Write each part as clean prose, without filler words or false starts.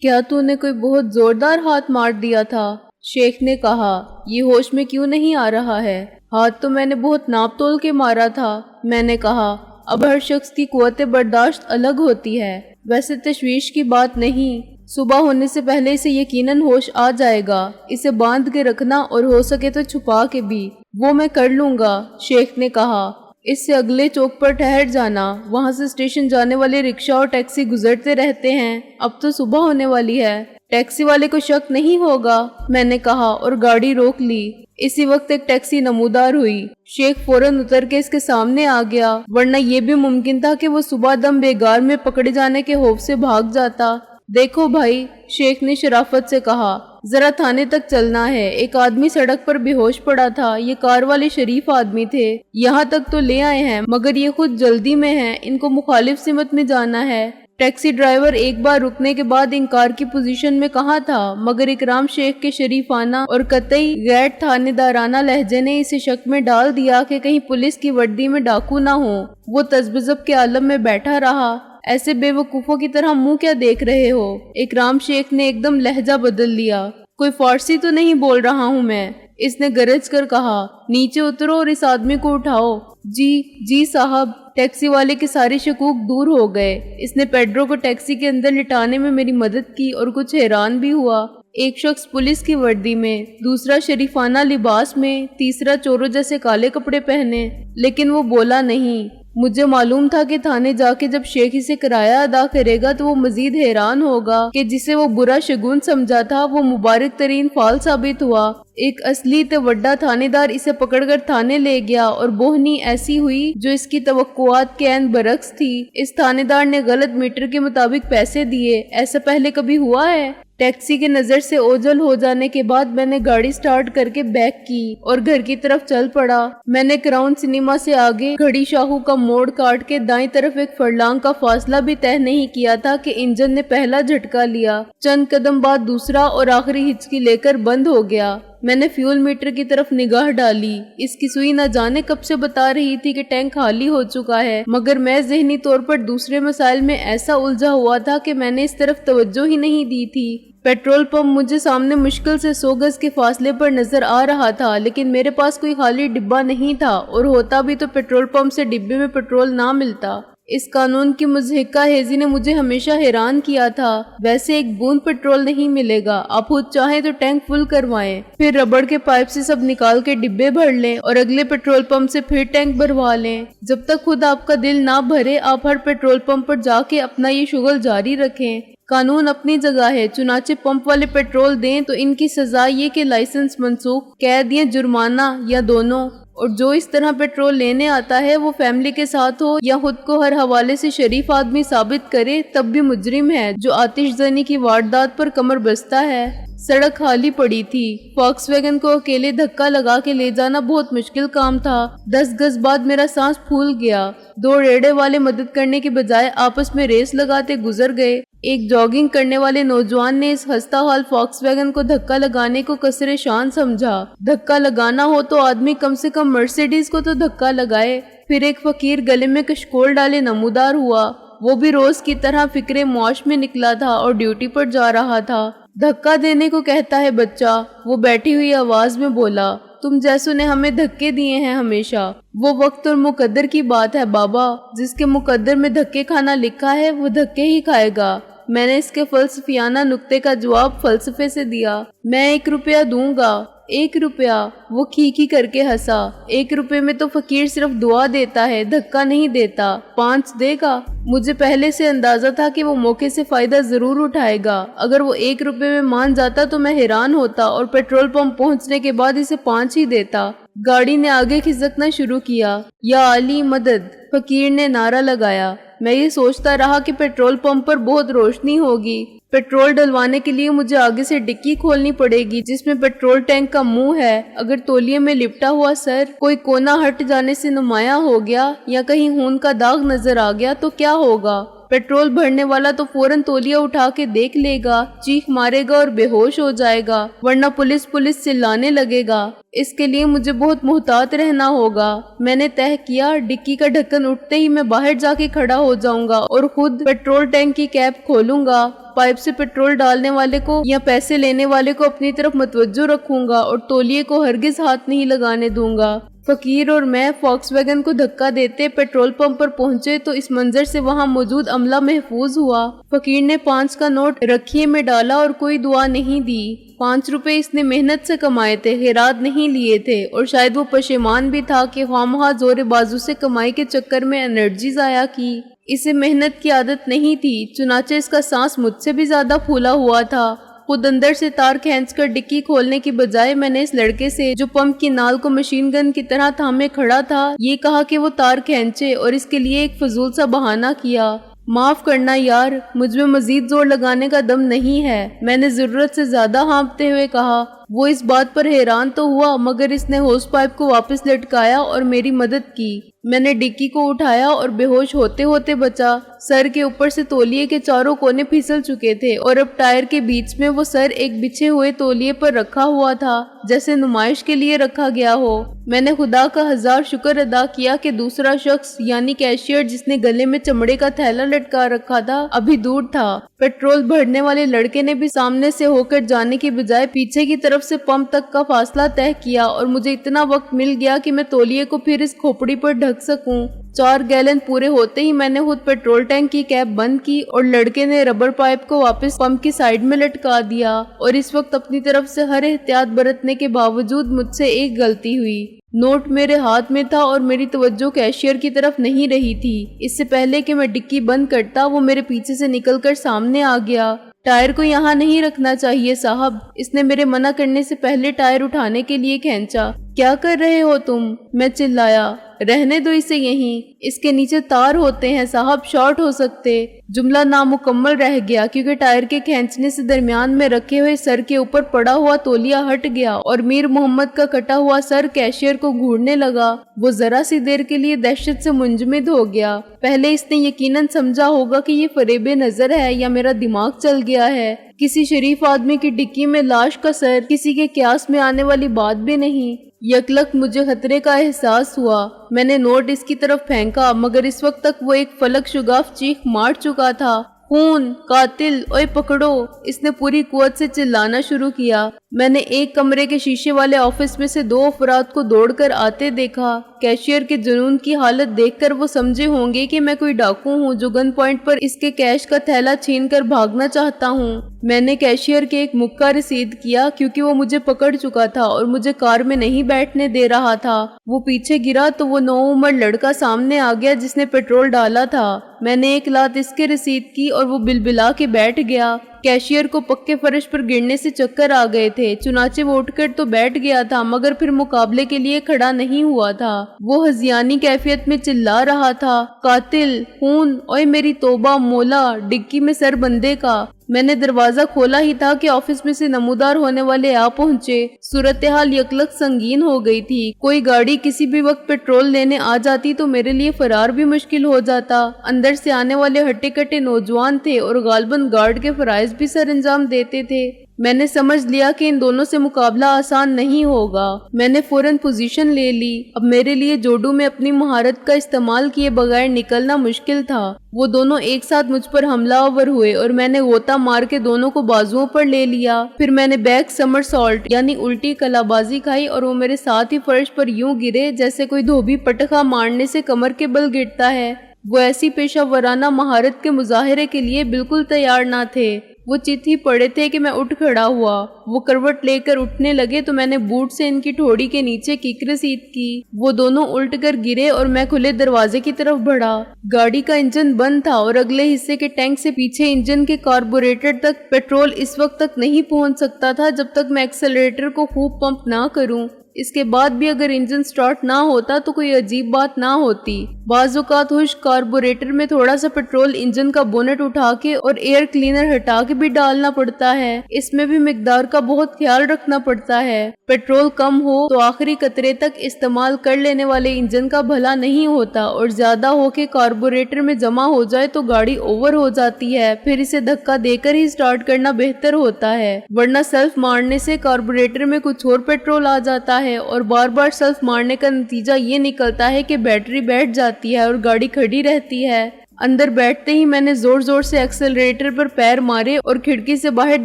کیا تو نے کوئی بہت زوردار ہاتھ مار دیا تھا؟ شیخ نے کہا، یہ ہوش میں کیوں نہیں آ رہا ہے؟ ہاتھ تو میں نے بہت ناپ تول کے مارا تھا۔ میں نے کہا، اب ہر شخص کی قوت برداشت الگ ہوتی ہے، ویسے تشویش کی بات نہیں، صبح ہونے سے پہلے اسے یقیناً ہوش آ جائے گا، اسے باندھ کے رکھنا اور ہو سکے تو چھپا کے بھی، وہ میں کر لوں گا۔ شیخ نے کہا، اس سے اگلے چوک پر ٹھہر جانا، وہاں سے اسٹیشن جانے والے رکشہ اور ٹیکسی گزرتے رہتے ہیں، اب تو صبح ہونے والی ہے، ٹیکسی والے کو شک نہیں ہوگا۔ میں نے کہا اور گاڑی روک لی۔ اسی وقت ایک ٹیکسی نمودار ہوئی۔ شیخ فوراً اتر کے اس کے سامنے آ گیا، ورنہ یہ بھی ممکن تھا کہ وہ صبح دم بیگار میں پکڑے جانے کے خوف سے بھاگ جاتا۔ دیکھو بھائی، شیخ نے شرافت سے کہا، ذرا تھانے تک چلنا ہے، ایک آدمی سڑک پر بے ہوش پڑا تھا، یہ کار والے شریف آدمی تھے، یہاں تک تو لے آئے ہیں، مگر یہ خود جلدی میں ہیں، ان کو مخالف سمت میں جانا ہے۔ ٹیکسی ڈرائیور ایک بار رکنے کے بعد انکار کی پوزیشن میں کہاں تھا، مگر اکرام شیخ کے شریفانہ اور قطعی غیر تھانے دارانہ لہجے نے اسے شک میں ڈال دیا کہ کہیں پولیس کی وردی میں ڈاکو نہ ہو۔ وہ تذبذب کے عالم میں بیٹھا رہا، ایسے بے وقوفوں کی طرح منہ کیا دیکھ رہے ہو؟ اکرام شیخ نے ایک دم لہجہ بدل لیا، کوئی فارسی تو نہیں بول رہا ہوں میں؟ اس نے گرج کر کہا، نیچے اترو اور اس آدمی کو اٹھاؤ۔ جی صاحب۔ ٹیکسی والے کے سارے شکوک دور ہو گئے۔ اس نے پیڈرو کو ٹیکسی کے اندر لٹانے میں میری مدد کی اور کچھ حیران بھی ہوا۔ ایک شخص پولیس کی وردی میں، دوسرا شریفانہ لباس میں، تیسرا چوروں جیسے کالے کپڑے پہنے، لیکن وہ بولا نہیں۔ مجھے معلوم تھا کہ تھانے جا کے جب شیخ اسے کرایہ ادا کرے گا تو وہ مزید حیران ہوگا کہ جسے وہ برا شگون سمجھا تھا وہ مبارک ترین فال ثابت ہوا۔ ایک اصلی توڈا تھانے دار اسے پکڑ کر تھانے لے گیا اور بوہنی ایسی ہوئی جو اس کی توقعات کے عین برعکس تھی۔ اس تھانے دار نے غلط میٹر کے مطابق پیسے دیے، ایسا پہلے کبھی ہوا ہے؟ ٹیکسی کے نظر سے اوجھل ہو جانے کے بعد میں نے گاڑی سٹارٹ کر کے بیک کی اور گھر کی طرف چل پڑا۔ میں نے کراؤن سنیما سے آگے گھڑی شاہو کا موڑ کاٹ کے دائیں طرف ایک فرلانگ کا فاصلہ بھی طے نہیں کیا تھا کہ انجن نے پہلا جھٹکا لیا، چند قدم بعد دوسرا اور آخری ہچکی لے کر بند ہو گیا۔ میں نے فیول میٹر کی طرف نگاہ ڈالی، اس کی سوئی نہ جانے کب سے بتا رہی تھی کہ ٹینک خالی ہو چکا ہے، مگر میں ذہنی طور پر دوسرے مسائل میں ایسا الجھا ہوا تھا کہ میں نے اس طرف توجہ ہی نہیں دی تھی۔ پیٹرول پمپ مجھے سامنے مشکل سے 100 گز کے فاصلے پر نظر آ رہا تھا، لیکن میرے پاس کوئی خالی ڈبہ نہیں تھا، اور ہوتا بھی تو پیٹرول پمپ سے ڈبے میں پیٹرول نہ ملتا۔ اس قانون کی مضحکہ ہیزی نے مجھے ہمیشہ حیران کیا تھا۔ ویسے ایک بوند پیٹرول نہیں ملے گا، آپ خود چاہیں تو ٹینک فل کروائیں، پھر ربڑ کے پائپ سے سب نکال کے ڈبے بھر لیں اور اگلے پیٹرول پمپ سے پھر ٹینک بھروا لیں۔ جب تک خود آپ کا دل نہ بھرے آپ ہر پیٹرول پمپ پر جا کے اپنا یہ شغل جاری رکھیں۔ قانون اپنی جگہ ہے، چنانچہ پمپ والے پیٹرول دیں تو ان کی سزا یہ کہ لائسنس منسوخ، قید یا جرمانہ یا دونوں، اور جو اس طرح پیٹرول لینے آتا ہے وہ فیملی کے ساتھ ہو یا خود کو ہر حوالے سے شریف آدمی ثابت کرے تب بھی مجرم ہے جو آتش زنی کی واردات پر کمر بستہ ہے۔ سڑک خالی پڑی تھی، فاکس ویگن کو اکیلے دھکا لگا کے لے جانا بہت مشکل کام تھا۔ 10 گز بعد میرا سانس پھول گیا۔ 2 ریڑے والے مدد کرنے کے بجائے آپس میں ریس لگاتے گزر گئے۔ ایک جاگنگ کرنے والے نوجوان نے اس خستہ حال فاکس ویگن کو دھکا لگانے کو کسر شان سمجھا۔ دھکا لگانا ہو تو آدمی کم سے کم مرسیڈیز کو تو دھکا لگائے۔ پھر ایک فقیر گلے میں کشکول ڈالے نمودار ہوا، وہ بھی روز کی طرح فکر معاش میں نکلا تھا اور ڈیوٹی پر جا رہا تھا۔ دھکا دینے کو کہتا ہے بچہ، وہ بیٹھی ہوئی آواز میں بولا، تم جیسوں نے ہمیں دھکے دیے ہیں ہمیشہ۔ وہ وقت اور مقدر کی بات ہے بابا، جس کے مقدر میں دھکے کھانا لکھا ہے وہ دھکے ہی کھائے گا۔ میں نے اس کے فلسفیانہ نکتے کا جواب فلسفے سے دیا، میں 1 روپیہ دوں گا۔ 1 روپیہ؟ وہ کھی کر کے ہنسا۔ 1 روپے میں تو فقیر صرف دعا دیتا ہے، دھکا نہیں دیتا۔ 5 دے گا؟ مجھے پہلے سے اندازہ تھا کہ وہ موقع سے فائدہ ضرور اٹھائے گا۔ اگر وہ 1 روپے میں مان جاتا تو میں حیران ہوتا اور پیٹرول پمپ پہنچنے کے بعد اسے 5 ہی دیتا۔ گاڑی نے آگے کھسکنا شروع کیا۔ یا علی مدد! فقیر نے نعرہ لگایا۔ میں یہ سوچتا رہا کہ پیٹرول پمپ پر بہت روشنی ہوگی۔ پیٹرول ڈلوانے کے لیے مجھے آگے سے ڈکی کھولنی پڑے گی جس میں پیٹرول ٹینک کا منہ ہے۔ اگر تولیے میں لپٹا ہوا سر کوئی کونا ہٹ جانے سے نمایاں ہو گیا یا کہیں خون کا داغ نظر آ گیا تو کیا ہوگا؟ پیٹرول بھرنے والا تو فوراً تولیہ اٹھا کے دیکھ لے گا، چیخ مارے گا اور بے ہوش ہو جائے گا، ورنہ پولیس چلانے لگے گا۔ اس کے لیے مجھے بہت محتاط رہنا ہوگا۔ میں نے طے کیا ڈکی کا ڈھکن اٹھتے ہی میں باہر جا کے کھڑا ہو جاؤں گا اور خود پیٹرول ٹینک کی کیپ کھولوں گا۔ पाइप से पेट्रोल डालने वाले को या पैसे लेने वाले को अपनी तरफ मतवज्जो रखूंगा और तौलिए को हरगिज हाथ नहीं लगाने दूंगा। फकीर और मैं फॉक्सवैगन को धक्का देते पेट्रोल पंप पर पहुंचे तो इस मंजर से वहां मौजूद अमला महफूज हुआ। फकीर ने 5 का नोट रखिए में डाला और कोई दुआ नहीं दी। 5 रुपए इसने मेहनत से कमाए थे, खैरात नहीं लिए थे, और शायद वो पशेमान भी था कि ख्वामखा जोरे बाजू से कमाई के चक्कर में एनर्जी जाया की। इसे मेहनत की आदत नहीं थी, चुनाचे इसका सांस मुझसे भी ज्यादा फूला हुआ था। खुद अंदर से तार खींचकर डिक्की खोलने की बजाय मैंने इस लड़के से जो पंप की नाल को मशीन गन की तरह थामे खड़ा था ये कहा कि वो तार खींचे और इसके लिए एक फजूल सा बहाना किया। माफ करना यार, मुझ में मजीद जोर लगाने का दम नहीं है, मैंने जरूरत से ज्यादा हाँफते हुए कहा। वो इस बात पर हैरान तो हुआ मगर इसने होस पाइप को वापस लटकाया और मेरी मदद की। मैंने डिक्की को उठाया और बेहोश होते होते बचा। सर के ऊपर से तौलिए के चारों कोने फिसल चुके थे और अब टायर के बीच में वो सर एक बिछे हुए तौलिए पर रखा हुआ था जैसे नुमाइश के लिए रखा गया हो। मैंने खुदा का 1000 शुक्र अदा किया कि दूसरा शख्स यानी कैशियर जिसने गले में चमड़े का थैला लटका रखा था अभी दूर था। पेट्रोल भरने वाले लड़के ने भी सामने से होकर जाने की बजाय पीछे की तरफ से पंप तक का फासला तय किया और मुझे इतना वक्त मिल गया कि मैं तौलिए को फिर इस खोपड़ी पर ढक सकूं। 4 गैलन पूरे होते ही मैंने खुद पेट्रोल टैंक की कैप बंद की और लड़के ने रबर पाइप को वापस पंप की साइड में लटका दिया। और इस वक्त अपनी तरफ से हर एहतियात बरतने के बावजूद मुझसे एक गलती हुई। नोट मेरे हाथ में था और मेरी तवज्जो कैशियर की तरफ नहीं रही थी। इससे पहले कि मैं डिक्की बंद करता वो मेरे पीछे से निकलकर सामने आ गया। टायर को यहाँ नहीं रखना चाहिए साहब, इसने मेरे मना करने से पहले टायर उठाने के लिए खींचा। क्या कर रहे हो तुम? मैं चिल्लाया। रहने दो इसे यहीं, इसके नीचे तार होते हैं साहब, शॉर्ट हो सकते। जुमला नामुकम्मल रह गया क्योंकि टायर के खींचने से दरमियान में रखे हुए सर के ऊपर पड़ा हुआ तौलिया हट गया और मीर मोहम्मद का कटा हुआ सर कैशियर को घूरने लगा। वो जरा सी देर के लिए दहशत से मुंजमद हो गया। पहले इसने यकीनन समझा होगा कि ये फरेबे नजर है या मेरा दिमाग चल गया है। किसी शरीफ आदमी की डिक्की में लाश का सर किसी के क्यास में आने वाली बात भी नहीं। यकलक मुझे खतरे का एहसास हुआ। मैंने नोट इसकी तरफ फेंका मगर इस वक्त तक वो एक फलक शुगाफ चीख मार चुका था। खून, कातिल, ओए पकड़ो! इसने पूरी कुव्वत से चिल्लाना शुरू किया। मैंने एक कमरे के शीशे वाले ऑफिस में से 2 अफराद को दौड़कर आते देखा। कैशियर के जुनून की हालत देखकर वो समझे होंगे कि मैं कोई डाकू हूँ जो गन पॉइंट पर इसके कैश का थैला छीनकर भागना चाहता हूँ। मैंने कैशियर के एक मुक्का रसीद किया क्योंकि वो मुझे पकड़ चुका था और मुझे कार में नहीं बैठने दे रहा था। वो पीछे गिरा तो वो नौउम्र लड़का सामने आ गया जिसने पेट्रोल डाला था। मैंने एक लात इसके रसीद की और वो बिलबिला के बैठ गया। कैशियर को पक्के फर्श पर गिरने से चक्कर आ गए थे, चुनाचे वो उठकर तो बैठ गया था मगर फिर मुकाबले के लिए खड़ा नहीं हुआ था। वो हजियानी कैफियत में चिल्ला रहा था, कातिल, खून, ओए मेरी तौबा मौला, डिक्की में सर बंदे का। मैंने दरवाजा खोला ही था कि ऑफिस में से नमूदार होने वाले आ पहुंचे। सूरत हाल यकलक संगीन हो गई थी। कोई गाड़ी किसी भी वक्त पेट्रोल लेने आ जाती तो मेरे लिए फरार भी मुश्किल हो जाता। अंदर से आने वाले हट्टे कट्टे नौजवान थे और गालबन गार्ड के फराइज भी सर अंजाम देते थे। मैंने समझ लिया कि इन दोनों से मुकाबला आसान नहीं होगा। मैंने फौरन पोजीशन ले ली। अब मेरे लिए जोडू में अपनी महारत का इस्तेमाल किए बगैर निकलना मुश्किल था। वो दोनों एक साथ मुझ पर हमलावर हुए और मैंने गोता मार के दोनों को बाजुओं पर ले लिया। फिर मैंने बैक समरसॉल्ट यानी उल्टी कलाबाजी खाई और वो मेरे साथ ही फर्श पर यूं गिरे जैसे कोई धोबी पटखा मारने से कमर के बल गिरता है। वो ऐसी पेशा वराना महारत के मुजाहरे के लिए बिल्कुल तैयार ना थे। वो चित ही पड़े थे कि मैं उठ खड़ा हुआ। वो करवट लेकर उठने लगे तो मैंने बूट से इनकी ठोड़ी के नीचे किक रसीद की। वो दोनों उल्ट कर गिरे और मैं खुले दरवाजे की तरफ बढ़ा। गाड़ी का इंजन बंद था और अगले हिस्से के टैंक से पीछे इंजन के कार्बोरेटर तक पेट्रोल इस वक्त तक नहीं पहुंच सकता था जब तक मैं एक्सेलरेटर को खूब पंप ना करूं। इसके बाद भी अगर इंजन स्टार्ट ना होता तो कोई अजीब बात ना होती। बाज़-औक़ात खुश्क कार्बोरेटर में थोड़ा सा पेट्रोल इंजन का बोनेट उठा के और एयर क्लीनर हटा के भी डालना पड़ता है। इसमें भी मिकदार का बहुत ख्याल रखना पड़ता है। पेट्रोल कम हो तो आखिरी कतरे तक इस्तेमाल कर लेने वाले इंजन का भला नहीं होता और ज्यादा हो के कार्बोरेटर में जमा हो जाए तो गाड़ी ओवर हो जाती है। फिर इसे धक्का देकर ही स्टार्ट करना बेहतर होता है, वरना सेल्फ मारने से कार्बोरेटर में कुछ और पेट्रोल आ जाता है और बार बार सेल्फ मारने का नतीजा ये निकलता है कि बैटरी बैठ जाती है और गाड़ी खड़ी रहती है। اندر بیٹھتے ہی میں نے زور زور سے ایکسلریٹر پر پیر مارے اور کھڑکی سے باہر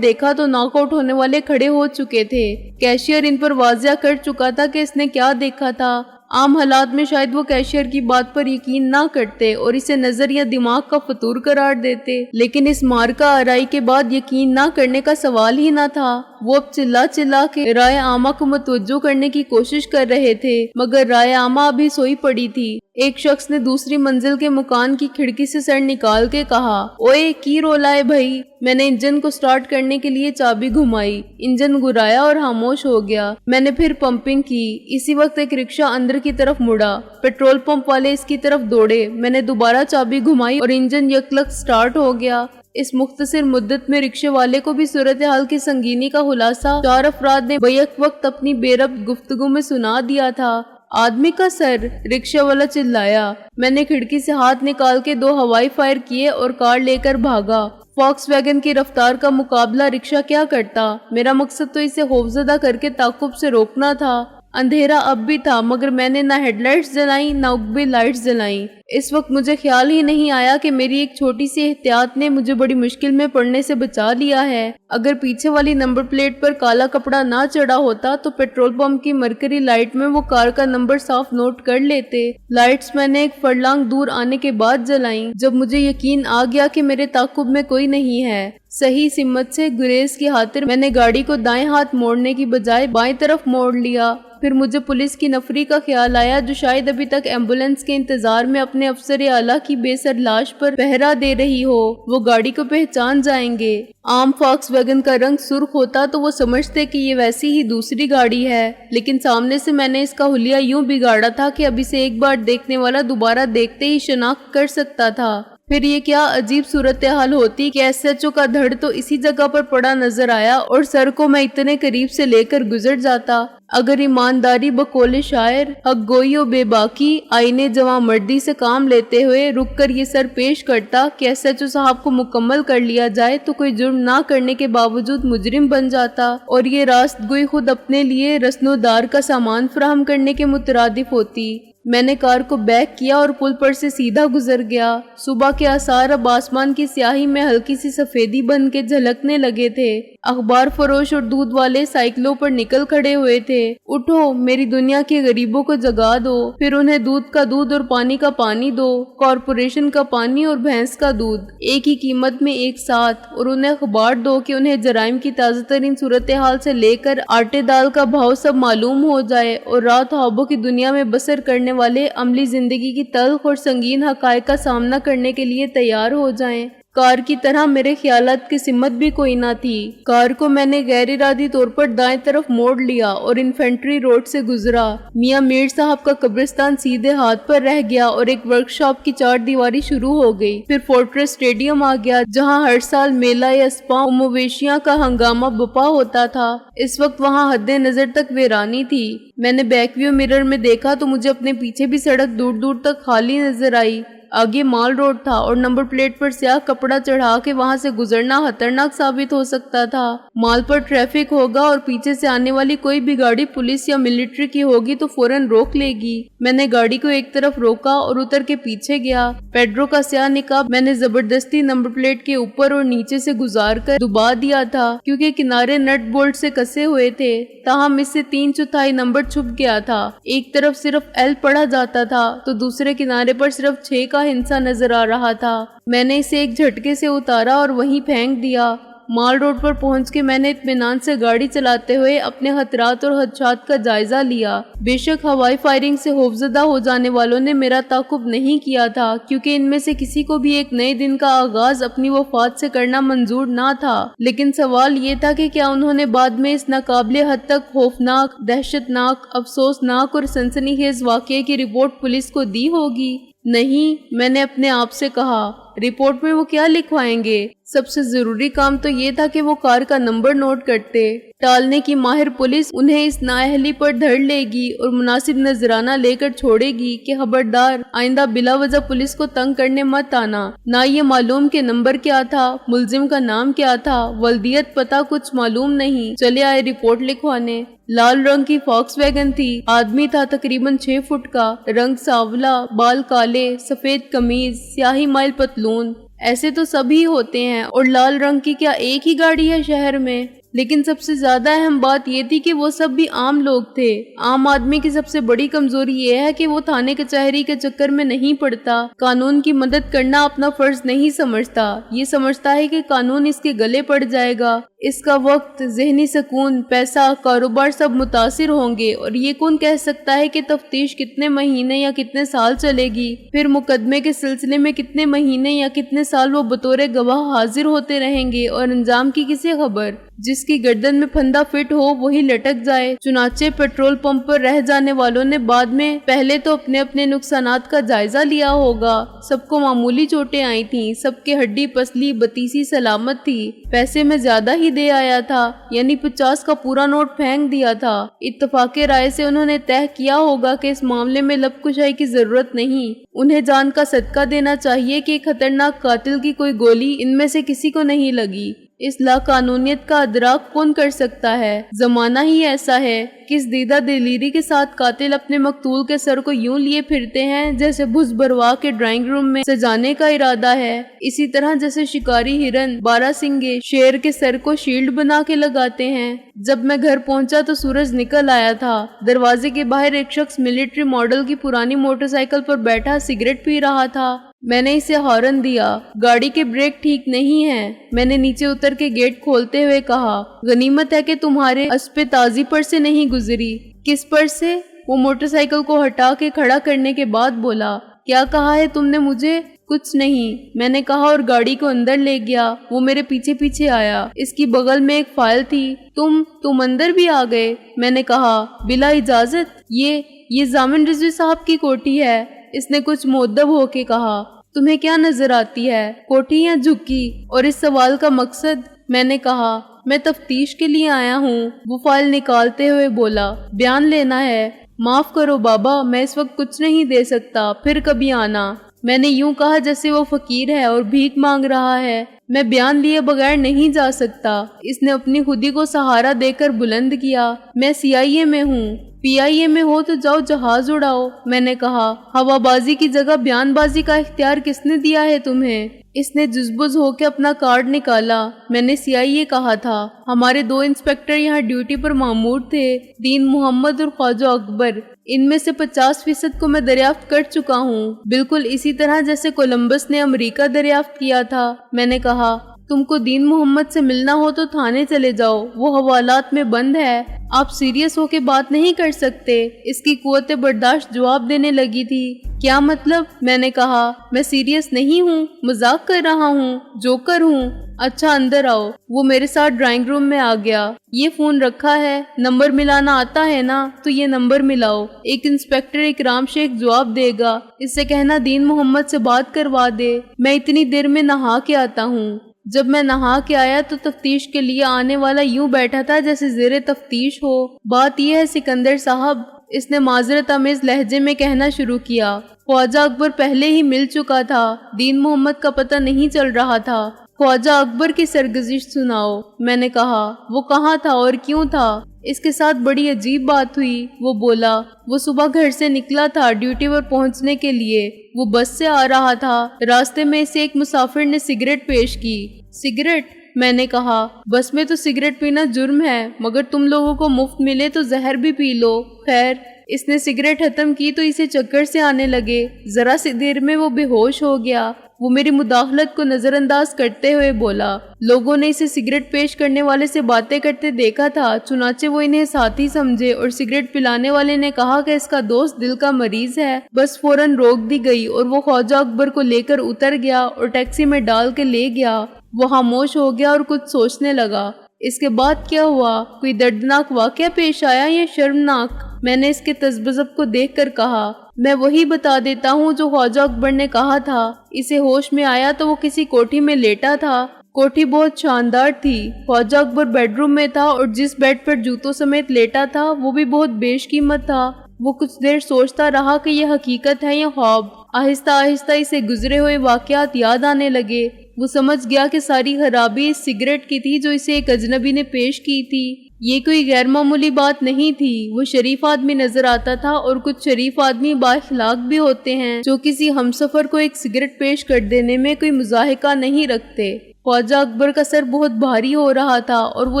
دیکھا تو ناک آؤٹ ہونے والے کھڑے ہو چکے تھے۔ کیشیئر ان پر واضح کر چکا تھا کہ اس نے کیا دیکھا تھا۔ عام حالات میں شاید وہ کیشیئر کی بات پر یقین نہ کرتے اور اسے نظر یا دماغ کا فطور قرار دیتے، لیکن اس مارکا آرائی کے بعد یقین نہ کرنے کا سوال ہی نہ تھا۔ وہ اب چلا چلا کے رائے عامہ کو متوجہ کرنے کی کوشش کر رہے تھے، مگر رائے عامہ ابھی سوئی پڑی تھی۔ ایک شخص نے دوسری منزل کے مکان کی کھڑکی سے سر نکال کے کہا، اوئے کی رولا ہے بھائی؟ میں نے انجن کو سٹارٹ کرنے کے لیے چابی گھمائی، انجن گرایا اور خاموش ہو گیا۔ میں نے پھر پمپنگ کی۔ اسی وقت ایک رکشہ اندر کی طرف مڑا، پیٹرول پمپ والے اس کی طرف دوڑے۔ میں نے دوبارہ چابی گھمائی اور انجن یکلک سٹارٹ ہو گیا۔ اس مختصر مدت میں رکشے والے کو بھی صورتحال کی سنگینی کا خلاصہ 4 افراد نے بیک وقت اپنی بے ربط گفتگو میں سنا دیا تھا۔ آدمی کا سر، رکشہ والا چلایا۔ میں نے کھڑکی سے ہاتھ نکال کے 2 ہوائی فائر کیے اور کار لے کر بھاگا۔ فاکس ویگن کی رفتار کا مقابلہ رکشہ کیا کرتا؟ میرا مقصد تو اسے خوفزدہ کر کے تعاقب سے روکنا تھا۔ اندھیرا اب بھی تھا، مگر میں نے نہ ہیڈ لائٹس جلائیں نہ عقبی لائٹس جلائیں۔ اس وقت مجھے خیال ہی نہیں آیا کہ میری ایک چھوٹی سی احتیاط نے مجھے بڑی مشکل میں پڑنے سے بچا لیا ہے۔ اگر پیچھے والی نمبر پلیٹ پر کالا کپڑا نہ چڑھا ہوتا تو پیٹرول پمپ کی مرکری لائٹ میں وہ کار کا نمبر صاف نوٹ کر لیتے۔ لائٹس میں نے ایک فرلانگ دور آنے کے بعد جلائیں، جب مجھے یقین آ گیا کہ میرے تعاقب میں کوئی نہیں ہے۔ صحیح سمت سے گریز کی خاطر میں نے گاڑی کو دائیں ہاتھ موڑنے کی بجائے بائیں طرف موڑ لیا۔ پھر مجھے پولیس کی نفری کا خیال آیا جو شاید ابھی تک ایمبولینس کے انتظار میں اپنے افسر اعلیٰ کی بے سر لاش پر پہرا دے رہی ہو۔ وہ گاڑی کو پہچان جائیں گے۔ عام فاکس ویگن کا رنگ سرخ ہوتا تو وہ سمجھتے کہ یہ ویسی ہی دوسری گاڑی ہے، لیکن سامنے سے میں نے اس کا حلیہ یوں بگاڑا تھا کہ اب اسے ایک بار دیکھنے والا دوبارہ دیکھتے ہی شناخت کر سکتا تھا۔ پھر یہ کیا عجیب صورتحال ہوتی کہ ایس ایچ او کا دھڑ تو اسی جگہ پر پڑا نظر آیا اور سر کو میں اتنے قریب سے لے کر گزر جاتا۔ اگر ایمانداری بقول شاعر، حق گوئی و بے باکی، آئینے جواں مردی سے کام لیتے ہوئے رک کر یہ سر پیش کرتا کہ ایس ایچ او صاحب کو مکمل کر لیا جائے تو کوئی جرم نہ کرنے کے باوجود مجرم بن جاتا، اور یہ راست گوئی خود اپنے لیے رسن و دار کا سامان فراہم کرنے کے مترادف ہوتی۔ میں نے کار کو بیک کیا اور پل پر سے سیدھا گزر گیا۔ صبح کے آثار اب آسمان کی سیاہی میں ہلکی سی سفیدی بن کے جھلکنے لگے تھے۔ اخبار فروش اور دودھ والے سائیکلوں پر نکل کھڑے ہوئے تھے۔ اٹھو، میری دنیا کے غریبوں کو جگا دو، پھر انہیں دودھ کا دودھ اور پانی کا پانی دو، کارپوریشن کا پانی اور بھینس کا دودھ ایک ہی قیمت میں ایک ساتھ، اور انہیں اخبار دو کہ انہیں جرائم کی تازہ ترین صورتحال سے لے کر آٹے دال کا بھاؤ سب معلوم ہو جائے، اور رات خوابوں کی دنیا میں بسر کرنے والے عملی زندگی کی تلخ اور سنگین حقائق کا سامنا کرنے کے لیے تیار ہو جائیں۔ کار کی طرح میرے خیالات کی سمت بھی کوئی نہ تھی۔ کار کو میں نے غیر ارادی طور پر دائیں طرف موڑ لیا اور انفینٹری روڈ سے گزرا۔ میاں میر صاحب کا قبرستان سیدھے ہاتھ پر رہ گیا اور ایک ورک شاپ کی 4 دیواری شروع ہو گئی۔ پھر فورٹریس اسٹیڈیم آ گیا جہاں ہر سال میلہ اسپا و مویشیاں کا ہنگامہ بپا ہوتا تھا۔ اس وقت وہاں حد نظر تک ویرانی تھی۔ میں نے بیک ویو مرر میں دیکھا تو مجھے اپنے پیچھے بھی سڑک دور دور تک خالی نظر آئی۔ آگے مال روڈ تھا اور نمبر پلیٹ پر سیاہ کپڑا چڑھا کے وہاں سے گزرنا خطرناک ثابت ہو سکتا تھا۔ مال پر ٹریفک ہوگا اور پیچھے سے آنے والی کوئی بھی گاڑی پولیس یا ملٹری کی ہوگی تو فوراً روک لے گی۔ میں نے گاڑی کو ایک طرف روکا اور اتر کے پیچھے گیا۔ پیڈرو کا سیاہ نقاب میں نے زبردستی نمبر پلیٹ کے اوپر اور نیچے سے گزار کر دبا دیا تھا کیونکہ کنارے نٹ بولٹ سے کسے ہوئے تھے، تاہم اس سے 3/4 نمبر چھپ گیا تھا۔ ایک طرف صرف ایل پڑھا جاتا تھا تو دوسرے کنارے پر صرف 6 کا ہنسا نظر آ رہا تھا۔ میں نے اسے ایک جھٹکے سے اتارا اور وہیں پھینک دیا۔ مال روڈ پر پہنچ کے میں نے اطمینان سے گاڑی چلاتے ہوئے اپنے خطرات اور خدشات کا جائزہ لیا۔ بے شک ہوائی فائرنگ سے خوفزدہ ہو جانے والوں نے میرا تعاقب نہیں کیا تھا کیونکہ ان میں سے کسی کو بھی ایک نئے دن کا آغاز اپنی وفات سے کرنا منظور نہ تھا، لیکن سوال یہ تھا کہ کیا انہوں نے بعد میں اس ناقابل حد تک خوفناک، دہشتناک، افسوسناک اور سنسنی خیز واقعے کی رپورٹ پولیس کو دی ہوگی؟ نہیں، میں نے اپنے آپ سے کہا۔ رپورٹ میں وہ کیا لکھوائیں گے؟ سب سے ضروری کام تو یہ تھا کہ وہ کار کا نمبر نوٹ کرتے۔ टालने की माहिर पुलिस उन्हें इस नाअहली पर धर लेगी और मुनासिब नजराना लेकर छोड़ेगी कि खबरदार आइंदा बिला वजह पुलिस को तंग करने मत आना। ना ये मालूम कि नंबर क्या था, मुलजिम का नाम क्या था, वल्दियत पता कुछ मालूम नहीं, चले आए रिपोर्ट लिखवाने। लाल रंग की फॉक्स वैगन थी। आदमी था तकरीबन 6 फुट का, रंग सांवला, बाल काले, सफेद कमीज, स्याही माइल पतलून। ऐसे तो सभी होते हैं, और लाल रंग की क्या एक ही गाड़ी है शहर में? लेकिन सबसे ज्यादा अहम बात ये थी कि वो सब भी आम लोग थे। आम आदमी की सबसे बड़ी कमजोरी ये है कि वो थाने कचहरी के चक्कर में नहीं पड़ता, कानून की मदद करना अपना फर्ज नहीं समझता। ये समझता है कि कानून इसके गले पड़ जाएगा, इसका वक्त, जहनी सुकून, पैसा, कारोबार सब मुतासिर होंगे। और ये कौन कह सकता है कि तफ्तीश कितने महीने या कितने साल चलेगी, फिर मुकदमे के सिलसिले में कितने महीने या कितने साल वो बतौर गवाह हाजिर होते रहेंगे, और अंजाम की किसे खबर? जिसकी गर्दन में फंदा फिट हो वही लटक जाए। चुनाचे पेट्रोल पंप पर रह जाने वालों ने बाद में पहले तो अपने अपने नुकसानात का जायजा लिया होगा। सबको मामूली चोटें आई थीं, सबके हड्डी पसली बतीसी सलामत थी। पैसे में ज्यादा ही दे आया था, यानी 50 का पूरा नोट फेंक दिया था। इत्तफाके राय से उन्होंने तय किया होगा कि इस मामले में लबकुशाई की जरूरत नहीं, उन्हें जान का सदका देना चाहिए कि खतरनाक कातिल की कोई गोली इनमें से किसी को नहीं लगी। इस लाकानूनियत का अदराक कौन कर सकता है? जमाना ही ऐसा है। किस दीदा दिलीरी के साथ कातिल अपने मकतूल के सर को यूं लिए फिरते हैं जैसे भुस भरवा के ड्राइंग रूम में सजाने का इरादा है। इसी तरह जैसे शिकारी हिरन बारहसिंगे शेर के सर को शील्ड बना के लगाते हैं। जब मैं घर पहुंचा तो सूरज निकल आया था। दरवाजे के बाहर एक शख्स मिलिट्री मॉडल की पुरानी मोटरसाइकिल पर बैठा सिगरेट पी रहा था। मैंने इसे हॉर्न दिया। गाड़ी के ब्रेक ठीक नहीं हैं। मैंने नीचे उतर के गेट खोलते हुए कहा, गनीमत है कि तुम्हारे अस्पे ताजी पर से नहीं गुजरी। किस पर से? वो मोटरसाइकिल को हटा के खड़ा करने के बाद बोला, क्या कहा है तुमने मुझे? कुछ नहीं, मैंने कहा और गाड़ी को अंदर ले गया। वो मेरे पीछे पीछे आया। इसकी बगल में एक फाइल थी। तुम अंदर भी आ गए? मैंने कहा, बिला इजाजत। ये जामिन रिजवी साहब की कोठी है। इसने कुछ मुअद्दब होके कहा, तुम्हें क्या नजर आती है, कोठी या झुक्की? और इस सवाल का मकसद? मैंने कहा, मैं तफ्तीश के लिए आया हूँ। वो फाइल निकालते हुए बोला, बयान लेना है। माफ करो बाबा, मैं इस वक्त कुछ नहीं दे सकता, फिर कभी आना। मैंने यूं कहा जैसे वो फकीर है और भीख मांग रहा है। मैं बयान लिए बगैर नहीं जा सकता। इसने अपनी खुदी को सहारा देकर बुलंद किया, मैं CIA में हूँ। PIA में हो तो जाओ जहाज उड़ाओ। मैंने कहा, हवाबाजी की जगह बयानबाजी का इख्तियार किसने दिया है तुम्हें? इसने जुज़बुज़ होकर अपना कार्ड निकाला। मैंने CIA कहा था। हमारे 2 इंस्पेक्टर यहाँ ड्यूटी पर मामूर थे, दीन मोहम्मद और ख्वाजा अकबर। इनमें से 50% को मैं दरियाफ्त कर चुका हूँ, बिल्कुल इसी तरह जैसे कोलंबस ने अमेरिका दरियाफ्त किया था। मैंने कहा, तुमको दीन मोहम्मद से मिलना हो तो थाने चले जाओ, वो हवालात में बंद है। आप सीरियस होके बात नहीं कर सकते? इसकी कुव्वत बर्दाश्त जवाब देने लगी थी। क्या मतलब? मैंने कहा, मैं सीरियस नहीं हूँ, मजाक कर रहा हूँ, जोकर हूँ। अच्छा अंदर आओ। वो मेरे साथ ड्राइंग रूम में आ गया। ये फोन रखा है, नंबर मिलाना आता है ना, तो ये नंबर मिलाओ। एक इंस्पेक्टर इकराम शेख जवाब देगा। इससे कहना दीन मोहम्मद से बात करवा दे, मैं इतनी देर में नहा के आता हूँ। जब मैं नहा के आया तो तफ्तीश के लिए आने वाला यूं बैठा था जैसे ज़ेरे तफ्तीश हो। बात यह है सिकंदर साहब, इसने माजरत अमेज लहजे में कहना शुरू किया, ख्वाजा अकबर पहले ही मिल चुका था, दीन मोहम्मद का पता नहीं चल रहा था। ख्वाजा अकबर की सरगुज़िश्त सुनाओ। मैंने कहा, वो कहाँ था और क्यों था? इसके साथ बड़ी अजीब बात हुई। वो बोला, वो सुबह घर से निकला था ड्यूटी पर पहुंचने के लिए। वो बस से आ रहा था। रास्ते में इसे एक मुसाफिर ने सिगरेट पेश की। सिगरेट? मैंने कहा, बस में तो सिगरेट पीना जुर्म है, मगर तुम लोगों को मुफ्त मिले तो जहर भी पी लो। खैर, इसने सिगरेट खत्म की तो इसे चक्कर से आने लगे। जरा सी देर में वो बेहोश हो गया। वो मेरी मुदाखलत को नजरअंदाज करते हुए बोला, लोगों ने इसे सिगरेट पेश करने वाले से बातें करते देखा था, चुनाचे वो इन्हें साथी समझे और सिगरेट पिलाने वाले ने कहा कि इसका दोस्त दिल का मरीज है। बस फौरन रोक दी गई और वो ख्वाजा अकबर को लेकर उतर गया और टैक्सी में डाल के ले गया। वो खामोश हो गया और कुछ सोचने लगा। इसके बाद क्या हुआ? कोई दर्दनाक वाकया पेश आया या शर्मनाक? मैंने इसके तज़ब्ज़ुब को देखकर कहा, मैं वही बता देता हूँ जो ख्वाजा अकबर ने कहा था। इसे होश में आया तो वो किसी कोठी में लेटा था। कोठी बहुत शानदार थी। ख्वाजा अकबर बेडरूम में था और जिस बेड पर जूतों समेत लेटा था वो भी बहुत बेशकीमत था। वो कुछ देर सोचता रहा कि यह हकीकत है या ख्वाब। आहिस्ता आहिस्ता इसे गुजरे हुए वाकयात याद आने लगे। वो समझ गया कि सारी खराबी इस सिगरेट की थी जो इसे एक अजनबी ने पेश की थी। ये कोई गैर मामूली बात नहीं थी। वो शरीफ आदमी नजर आता था और कुछ शरीफ आदमी बाइखलाक भी होते हैं जो किसी हमसफर को एक सिगरेट पेश कर देने में कोई मुजाहिका नहीं रखते। ख्वाजा अकबर का सर बहुत भारी हो रहा था और वो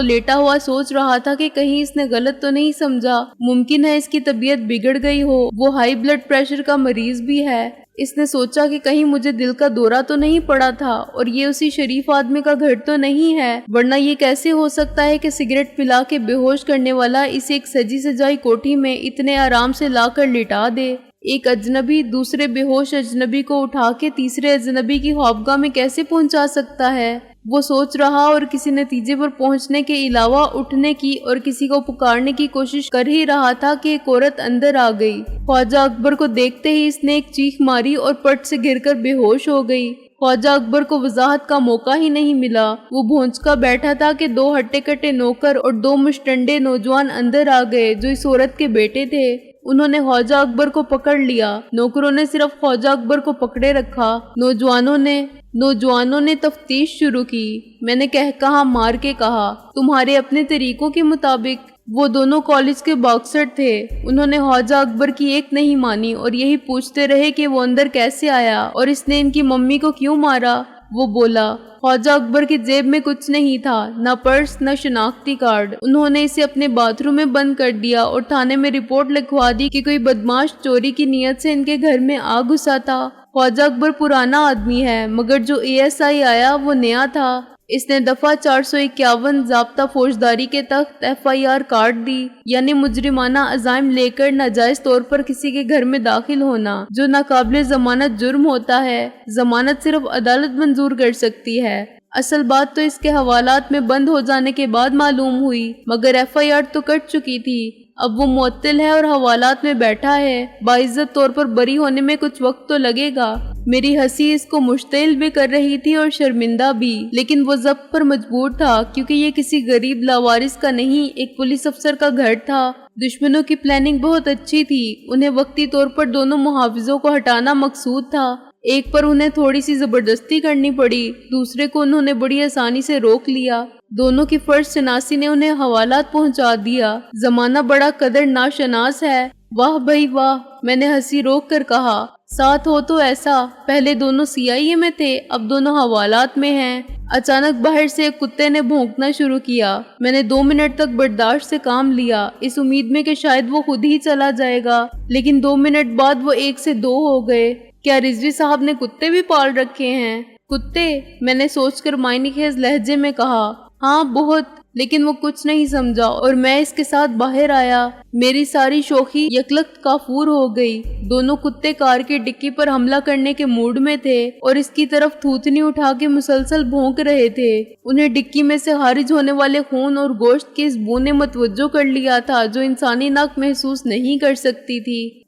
लेटा हुआ सोच रहा था कि कहीं इसने गलत तो नहीं समझा। मुमकिन है इसकी तबीयत बिगड़ गई हो। वो हाई ब्लड प्रेशर का मरीज भी है। इसने सोचा कि कहीं मुझे दिल का दौरा तो नहीं पड़ा था और ये उसी शरीफ आदमी का घर तो नहीं है, वरना ये कैसे हो सकता है कि सिगरेट पिला के बेहोश करने वाला इसे एक सजी सजाई कोठी में इतने आराम से लाकर लिटा दे। एक अजनबी दूसरे बेहोश अजनबी को उठा के तीसरे अजनबी की ख्वाबगाह में कैसे पहुंचा सकता है। वो सोच रहा और किसी नतीजे पर पहुंचने के अलावा उठने की और किसी को पुकारने की कोशिश कर ही रहा था कि एक औरत अंदर आ गई। ख्वाजा अकबर को देखते ही इसने एक चीख मारी और पट से गिरकर बेहोश हो गई। ख्वाजा अकबर को वजाहत का मौका ही नहीं मिला। वो भौंचका बैठा था कि दो हट्टे कट्टे नौकर और दो मुश्तंडे नौजवान अंदर आ गए जो इस औरत के बेटे थे। उन्होंने ख्वाजा अकबर को पकड़ लिया। नौकरों ने सिर्फ ख्वाजा अकबर को पकड़े रखा। नौजवानों ने तफ्तीश शुरू की। मैंने कहा मार के कहा, तुम्हारे अपने तरीकों के मुताबिक। वो दोनों कॉलेज के बॉक्सर थे। उन्होंने ख्वाजा अकबर की एक नहीं मानी और यही पूछते रहे कि वो अंदर कैसे आया और इसने इनकी मम्मी को क्यों मारा। वो बोला, ख्वाजा अकबर की जेब में कुछ नहीं था, न पर्स न शनाख्ती कार्ड। उन्होंने इसे अपने बाथरूम में बंद कर दिया और थाने में रिपोर्ट लिखवा दी कि कोई बदमाश चोरी की नीयत से इनके घर में आ घुसा था। ख्वाजा अकबर पुराना आदमी है, मगर जो ASI आया वो नया था। इसने दफा 451 ज़ाब्ता फौजदारी के तहत FIR काट दी, यानी मुजरिमाना अज़ाइम लेकर नाजायज तौर पर किसी के घर में दाखिल होना, जो नाकाबिले जमानत जुर्म होता है। जमानत सिर्फ अदालत मंजूर कर सकती है। असल बात तो इसके हवालात में बंद हो जाने के बाद मालूम हुई, मगर FIR तो कट चुकी थी। अब वो मुअत्तिल है और हवालात में बैठा है। बाइज्जत तौर पर बरी होने में कुछ वक्त तो लगेगा। मेरी हंसी इसको मुश्तिल भी कर रही थी और शर्मिंदा भी, लेकिन वो ज़ब्त पर मजबूर था क्योंकि ये किसी गरीब लावारिस का नहीं, एक पुलिस अफसर का घर था। दुश्मनों की प्लानिंग बहुत अच्छी थी। उन्हें वक्ती तौर पर दोनों मुहाफिजों को हटाना मकसूद था। एक पर उन्हें थोड़ी सी जबरदस्ती करनी पड़ी, दूसरे को उन्होंने बड़ी आसानी से रोक लिया। दोनों की फर्ज शनासी ने उन्हें हवालात पहुंचा दिया। जमाना बड़ा कदर नाशनास है। वाह भाई वाह, मैंने हंसी रोक कर कहा। साथ हो तो ऐसा, पहले दोनों CIA में थे, अब दोनों हवालात में हैं। अचानक बाहर से एक कुत्ते ने भौंकना शुरू किया। मैंने 2 मिनट तक बर्दाश्त से काम लिया, इस उम्मीद में कि शायद वो खुद ही चला जाएगा, लेकिन 2 मिनट बाद वो 1 से 2 हो गए। क्या रिजवी साहब ने कुत्ते भी पाल रखे हैं? कुत्ते? मैंने सोचकर मायनेखेज लहजे में कहा। हाँ बहुत, लेकिन वो कुछ नहीं समझा और मैं इसके साथ बाहर आया। मेरी सारी शोखी यकलख्त काफूर हो गई। दोनों कुत्ते कार की डिक्की पर हमला करने के मूड में थे और इसकी तरफ थूथनी उठा के मुसलसल भौंक रहे थे। उन्हें डिक्की में से खारिज होने वाले खून और गोश्त की इस बू ने मतवज्जो कर लिया था जो इंसानी नाक महसूस नहीं कर सकती थी।